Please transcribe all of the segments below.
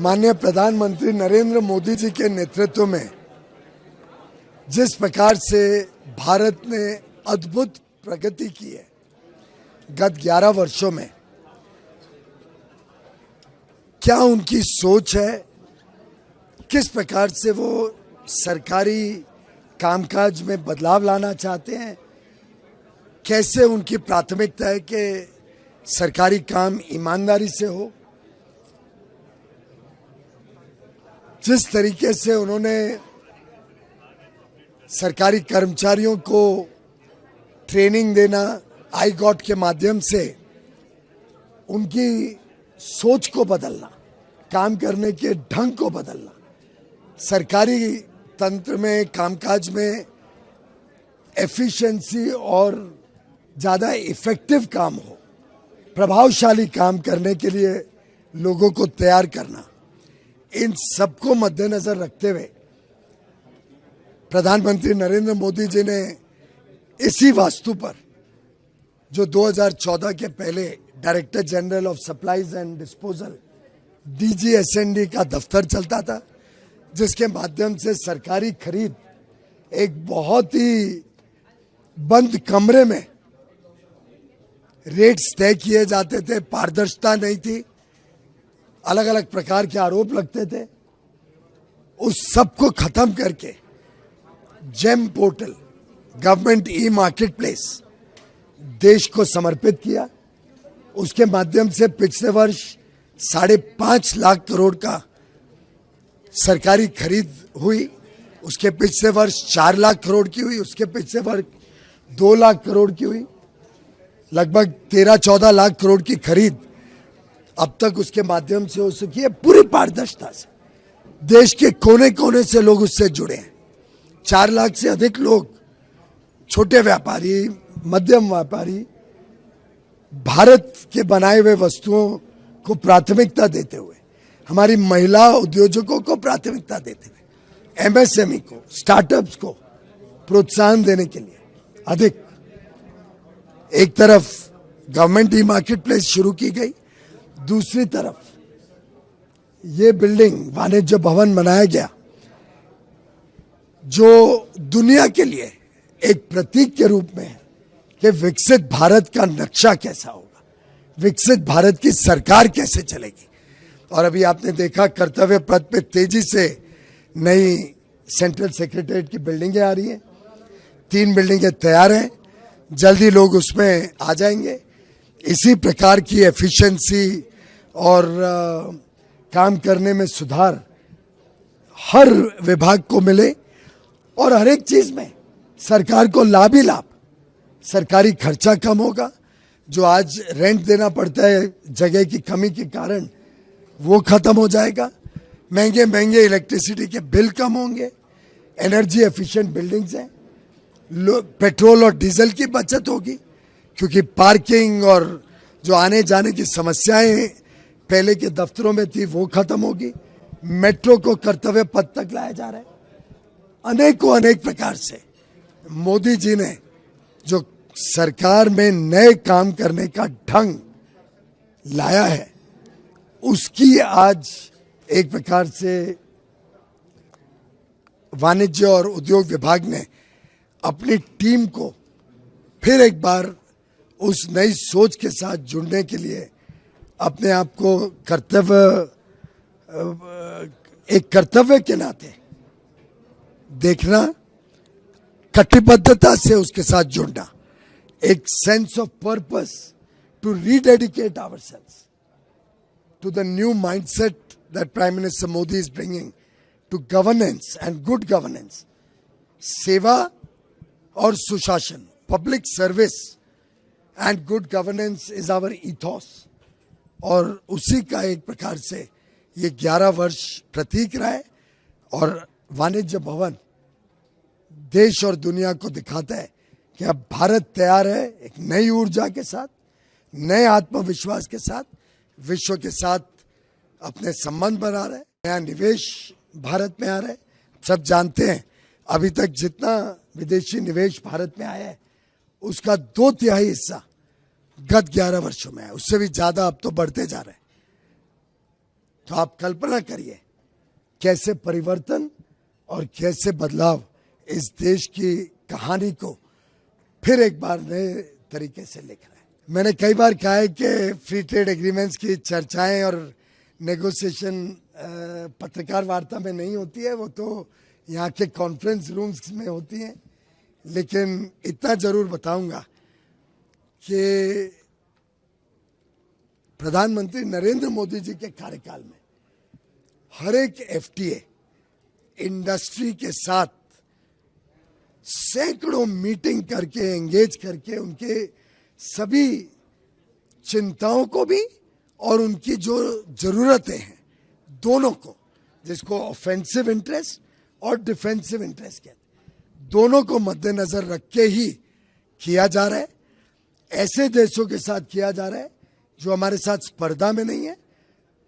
माननीय प्रधानमंत्री नरेंद्र मोदी जी के नेतृत्व में जिस प्रकार से भारत ने अद्भुत प्रगति की है गत 11 वर्षों में, क्या उनकी सोच है, किस प्रकार से वो सरकारी कामकाज में बदलाव लाना चाहते हैं, कैसे उनकी प्राथमिकता है कि सरकारी काम ईमानदारी से हो, जिस तरीके से उन्होंने सरकारी कर्मचारियों को ट्रेनिंग देना, आई गॉट के माध्यम से उनकी सोच को बदलना, काम करने के ढंग को बदलना, सरकारी तंत्र में कामकाज में एफिशिएंसी और ज़्यादा इफेक्टिव काम हो, प्रभावशाली काम करने के लिए लोगों को तैयार करना, इन सबको मद्देनजर रखते हुए प्रधानमंत्री नरेंद्र मोदी जी ने इसी वास्तु पर, जो 2014 के पहले director general of supplies and disposal DGSND का दफ्तर चलता था, जिसके माध्यम से सरकारी खरीद एक बहुत ही बंद कमरे में रेट्स तय किए जाते थे, पारदर्शिता नहीं थी, अलग अलग प्रकार के आरोप लगते थे। उस सब को खत्म करके GeM portal, government e market place देश को समर्पित किया। उसके माध्यम से पिछले वर्ष 5.5 लाख करोड़ का सरकारी खरीद हुई, उसके पिछले वर्ष 4 लाख करोड़ की हुई, उसके पिछले वर्ष 2 लाख करोड़ की हुई, लगभग 13-14 लाख करोड़ की खरीद अब तक उसके माध्यम से हो सकी है, पूरी पारदर्शिता से। देश के कोने कोने से लोग उससे जुड़े हैं। 4 लाख से अधिक लोग, छोटे व्यापारी, मध्यम व्यापारी, भारत के बनाए हुए वस्तुओं को प्राथमिकता देते हुए, हमारी महिला उद्योजकों को प्राथमिकता देते हुए, MSME को, स्टार्टअप्स को प्रोत्साहन देने के लिए अधिक, एक तरफ गवर्नमेंट ई मार्केट प्लेस शुरू की गई, दूसरी तरफ ये बिल्डिंग वाणिज्य भवन बनाया गया, जो दुनिया के लिए एक प्रतीक के रूप में है कि विकसित भारत का नक्शा कैसा होगा, विकसित भारत की सरकार कैसे चलेगी। और अभी आपने देखा कर्तव्य पथ पे तेजी से नई सेंट्रल सेक्रेटेरिएट की बिल्डिंगें आ रही हैं, 3 बिल्डिंगें तैयार हैं, जल्दी लोग उसमें आ जाएंगे। इसी प्रकार की एफिशिएंसी और काम करने में सुधार हर विभाग को मिले और हर एक चीज में सरकार को लाभ ही लाभ। सरकारी खर्चा कम होगा, जो आज रेंट देना पड़ता है जगह की कमी के कारण, वो खत्म हो जाएगा। महंगे महंगे इलेक्ट्रिसिटी के बिल कम होंगे, एनर्जी एफिशिएंट बिल्डिंग्स हैं, पेट्रोल और डीजल की बचत होगी, क्योंकि पार्किंग और जो आने जाने की समस्याएं पहले के दफ्तरों में थी वो खत्म होगी। मेट्रो को कर्तव्य पथ तक लाया जा रहा है। अनेक प्रकार से मोदी जी ने जो सरकार में नए काम करने का ढंग लाया है, उसकी आज एक प्रकार से वाणिज्य और उद्योग विभाग ने अपनी टीम को फिर एक बार उस नई सोच के साथ जुड़ने के लिए अपने आप को एक कर्तव्य के नाते देखना, कटिबद्धता से उसके साथ जुड़ना, एक sense of purpose to rededicate ourselves to the new mindset that prime minister Modi is bringing to governance and good governance. सेवा और सुशासन, public service and good governance is our ethos, और उसी का एक प्रकार से ये 11 वर्ष प्रतीक रहा है। और वाणिज्य भवन देश और दुनिया को दिखाता है कि अब भारत तैयार है एक नई ऊर्जा के साथ, नए आत्मविश्वास के साथ, विश्व के साथ अपने संबंध बना रहा है, नया निवेश भारत में आ रहा है। सब जानते हैं अभी तक जितना विदेशी निवेश भारत में आया है, उसका 2/3 हिस्सा गत 11 वर्षों में है, उससे भी ज्यादा अब तो बढ़ते जा रहे हैं। तो आप कल्पना करिए कैसे परिवर्तन और कैसे बदलाव इस देश की कहानी को फिर एक बार नए तरीके से लिख रहा है। मैंने कई बार कहा है कि फ्री ट्रेड एग्रीमेंट्स की चर्चाएं और नेगोशिएशन पत्रकार वार्ता में नहीं होती है, वो तो यहाँ के कॉन्फ्रेंस रूम्स में होती हैं। लेकिन इतना जरूर बताऊंगा कि प्रधानमंत्री नरेंद्र मोदी जी के कार्यकाल में हर एक एफटीए इंडस्ट्री के साथ सैकड़ों मीटिंग करके एंगेज करके उनके सभी चिंताओं को भी और उनकी जो जरूरतें हैं दोनों को, जिसको ऑफेंसिव इंटरेस्ट और डिफेंसिव इंटरेस्ट कहते हैं, दोनों को मद्देनजर रख के ही किया जा रहा है। ऐसे देशों के साथ किया जा रहा है जो हमारे साथ स्पर्धा में नहीं है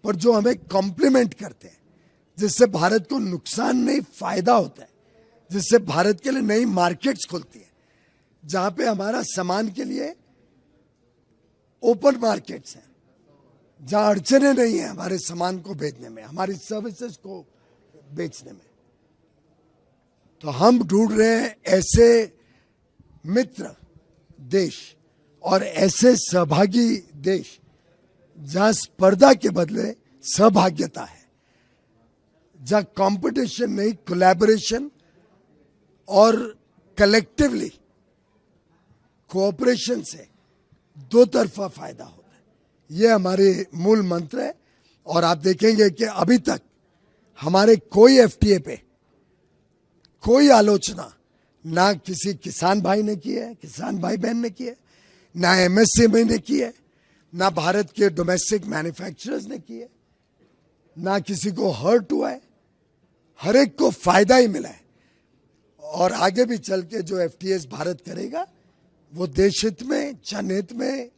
पर जो हमें कॉम्प्लीमेंट करते हैं, जिससे भारत को नुकसान नहीं फायदा होता है, जिससे भारत के लिए नई मार्केट्स खुलती है, जहां पे हमारा सामान के लिए ओपन मार्केट्स हैं, जहां अड़चने नहीं है हमारे सामान को भेजने में, हमारी सर्विसेज को बेचने में। तो हम ढूंढ रहे हैं ऐसे मित्र देश और ऐसे सहभागी देश जहां स्पर्धा के बदले सहभागिता है, जहां कंपटीशन नहीं कोलैबोरेशन और कलेक्टिवली कोऑपरेशन से दो तरफा फायदा होता है। ये हमारे मूल मंत्र है। और आप देखेंगे कि अभी तक हमारे कोई एफटीए पे कोई आलोचना ना किसी किसान भाई ने की है, किसान भाई बहन ने की है, ना एमएसएमई ने की है, ना भारत के डोमेस्टिक मैन्युफैक्चरर्स ने की है, ना किसी को हर्ट हुआ है। हर एक को फायदा ही मिला है। और आगे भी चल के जो एफटीएस भारत करेगा वो देश हित में, जनहित में